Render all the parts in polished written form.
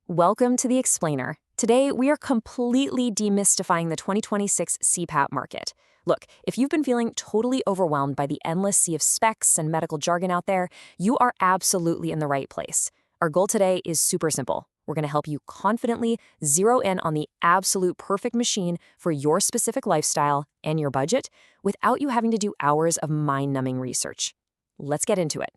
Welcome to The Explainer. Today, we are completely demystifying the 2026 CPAP market. Look, if you've been feeling totally overwhelmed by the endless sea of specs and medical jargon out there, you are absolutely in the right place. Our goal today is super simple. We're going to help you confidently zero in on the absolute perfect machine for your specific lifestyle and your budget without you having to do hours of mind-numbing research. Let's get into it.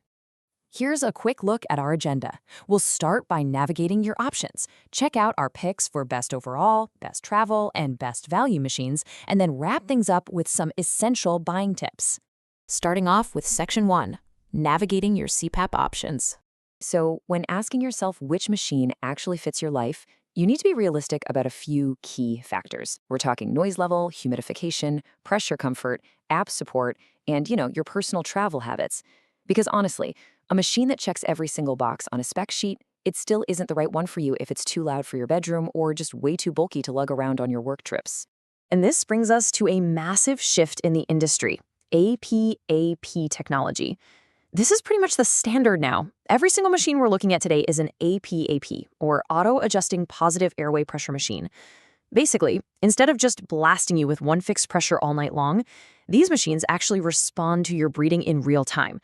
Here's a quick look at our agenda. We'll start by navigating your options. Check out our picks for best overall, best travel, and best value machines, and then wrap things up with some essential buying tips. Starting off with Section 1, navigating your CPAP options. So, when asking yourself which machine actually fits your life, you need to be realistic about a few key factors. We're talking noise level, humidification, pressure comfort, app support, and, your personal travel habits. Because honestly, a machine that checks every single box on a spec sheet, it still isn't the right one for you if it's too loud for your bedroom or just way too bulky to lug around on your work trips. And this brings us to a massive shift in the industry, APAP technology. This is pretty much the standard now. Every single machine we're looking at today is an APAP, or auto-adjusting positive airway pressure machine. Basically, instead of just blasting you with one fixed pressure all night long, these machines actually respond to your breathing in real time.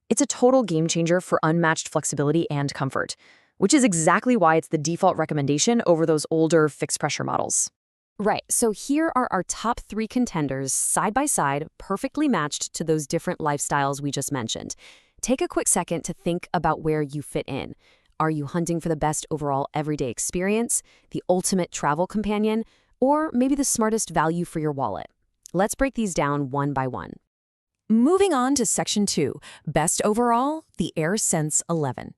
It's a total game changer for unmatched flexibility and comfort, which is exactly why it's the default recommendation over those older fixed pressure models. Right, so here are our top 3 contenders side by side, perfectly matched to those different lifestyles we just mentioned. Take a quick second to think about where you fit in. Are you hunting for the best overall everyday experience, the ultimate travel companion, or maybe the smartest value for your wallet? Let's break these down one by one. Moving on to Section 2, Best Overall, the AirSense 11.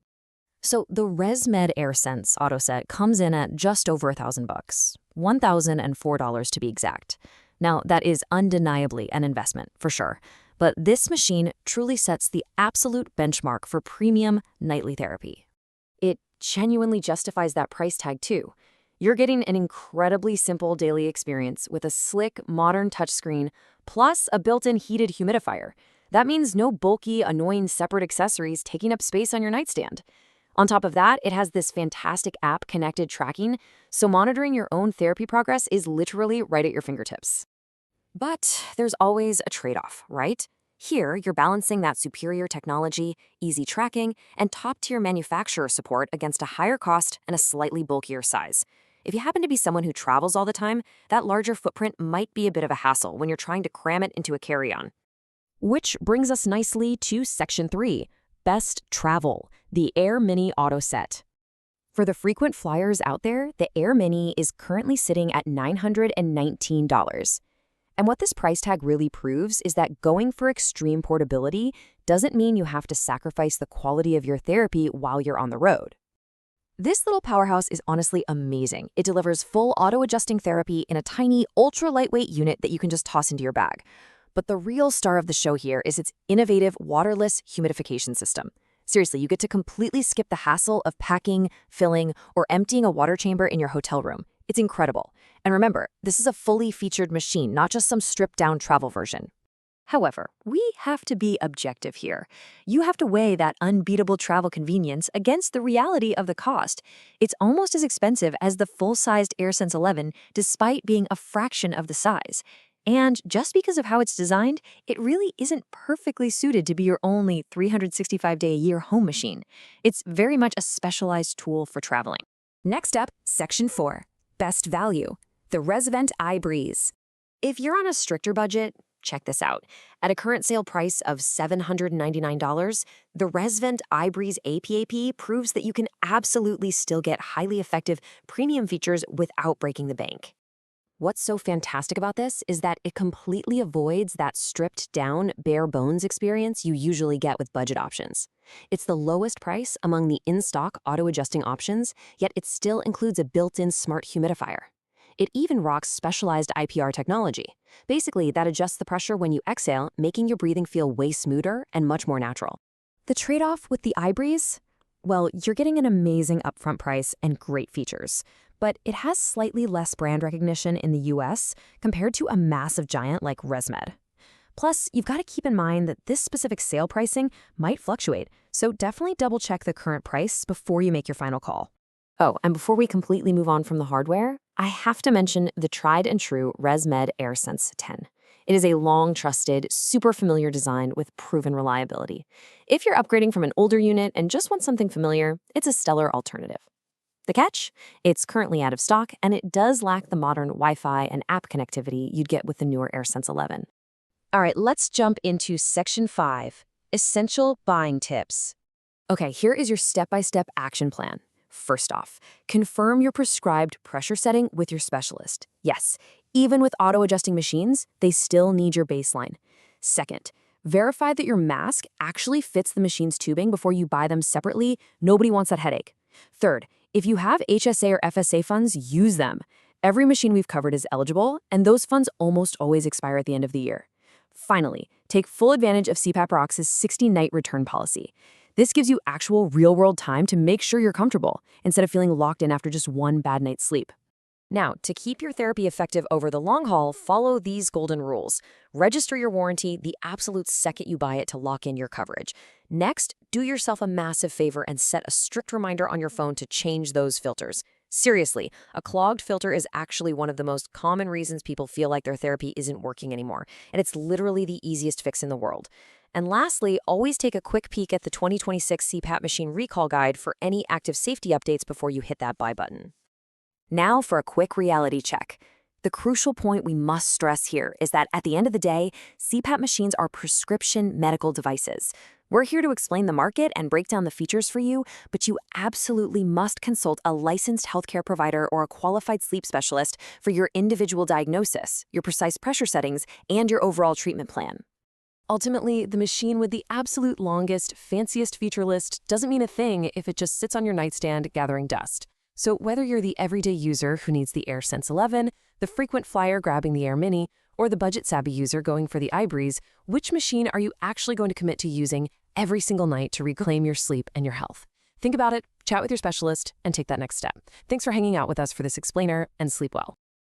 So the ResMed AirSense AutoSet comes in at just over $1,000, $1,004 to be exact. Now, that is undeniably an investment, for sure. But this machine truly sets the absolute benchmark for premium nightly therapy. It genuinely justifies that price tag, too. You're getting an incredibly simple daily experience with a slick, modern touchscreen, plus a built-in heated humidifier. That means no bulky, annoying separate accessories taking up space on your nightstand. On top of that, it has this fantastic app-connected tracking, so monitoring your own therapy progress is literally right at your fingertips. But there's always a trade-off, right? Here, you're balancing that superior technology, easy tracking, and top-tier manufacturer support against a higher cost and a slightly bulkier size. If you happen to be someone who travels all the time, that larger footprint might be a bit of a hassle when you're trying to cram it into a carry-on. Which brings us nicely to Section 3, Best Travel, the AirMini AutoSet. For the frequent flyers out there, the AirMini is currently sitting at $919. And what this price tag really proves is that going for extreme portability doesn't mean you have to sacrifice the quality of your therapy while you're on the road. This little powerhouse is honestly amazing. It delivers full auto-adjusting therapy in a tiny, ultra-lightweight unit that you can just toss into your bag. But the real star of the show here is its innovative waterless humidification system. Seriously, you get to completely skip the hassle of packing, filling, or emptying a water chamber in your hotel room. It's incredible. And remember, this is a fully featured machine, not just some stripped-down travel version. However, we have to be objective here. You have to weigh that unbeatable travel convenience against the reality of the cost. It's almost as expensive as the full-sized AirSense 11, despite being a fraction of the size. And just because of how it's designed, it really isn't perfectly suited to be your only 365-day-a-year home machine. It's very much a specialized tool for traveling. Next up, Section 4, Best Value, the Resvent iBreeze. If you're on a stricter budget, check this out. At a current sale price of $799, the Resvent iBreeze APAP proves that you can absolutely still get highly effective premium features without breaking the bank. What's so fantastic about this is that it completely avoids that stripped-down, bare-bones experience you usually get with budget options. It's the lowest price among the in-stock auto-adjusting options, yet it still includes a built-in smart humidifier. It even rocks specialized IPR technology. Basically, that adjusts the pressure when you exhale, making your breathing feel way smoother and much more natural. The trade-off with the iBreeze? Well, you're getting an amazing upfront price and great features, but it has slightly less brand recognition in the US compared to a massive giant like ResMed. Plus, you've got to keep in mind that this specific sale pricing might fluctuate, so definitely double-check the current price before you make your final call. Oh, and before we completely move on from the hardware, I have to mention the tried and true ResMed AirSense 10. It is a long-trusted, super familiar design with proven reliability. If you're upgrading from an older unit and just want something familiar, it's a stellar alternative. The catch? It's currently out of stock, and it does lack the modern Wi-Fi and app connectivity you'd get with the newer AirSense 11. All right, let's jump into Section 5, Essential Buying Tips. Okay, here is your step-by-step action plan. First off, confirm your prescribed pressure setting with your specialist. Yes, even with auto-adjusting machines, they still need your baseline. Second, verify that your mask actually fits the machine's tubing before you buy them separately. Nobody wants that headache. Third, if you have HSA or FSA funds, use them. Every machine we've covered is eligible, and those funds almost always expire at the end of the year. Finally, take full advantage of CPAP Rocks' 60-night return policy. This gives you actual real-world time to make sure you're comfortable, instead of feeling locked in after just one bad night's sleep. Now, to keep your therapy effective over the long haul, follow these golden rules. Register your warranty the absolute second you buy it to lock in your coverage. Next, do yourself a massive favor and set a strict reminder on your phone to change those filters. Seriously, a clogged filter is actually one of the most common reasons people feel like their therapy isn't working anymore, and it's literally the easiest fix in the world. And lastly, always take a quick peek at the 2026 CPAP Machine Recall Guide for any active safety updates before you hit that buy button. Now for a quick reality check. The crucial point we must stress here is that at the end of the day, CPAP machines are prescription medical devices. We're here to explain the market and break down the features for you, but you absolutely must consult a licensed healthcare provider or a qualified sleep specialist for your individual diagnosis, your precise pressure settings, and your overall treatment plan. Ultimately, the machine with the absolute longest, fanciest feature list doesn't mean a thing if it just sits on your nightstand gathering dust. So whether you're the everyday user who needs the AirSense 11, the frequent flyer grabbing the AirMini, or the budget-savvy user going for the iBreeze, which machine are you actually going to commit to using every single night to reclaim your sleep and your health? Think about it, chat with your specialist, and take that next step. Thanks for hanging out with us for this explainer, and sleep well.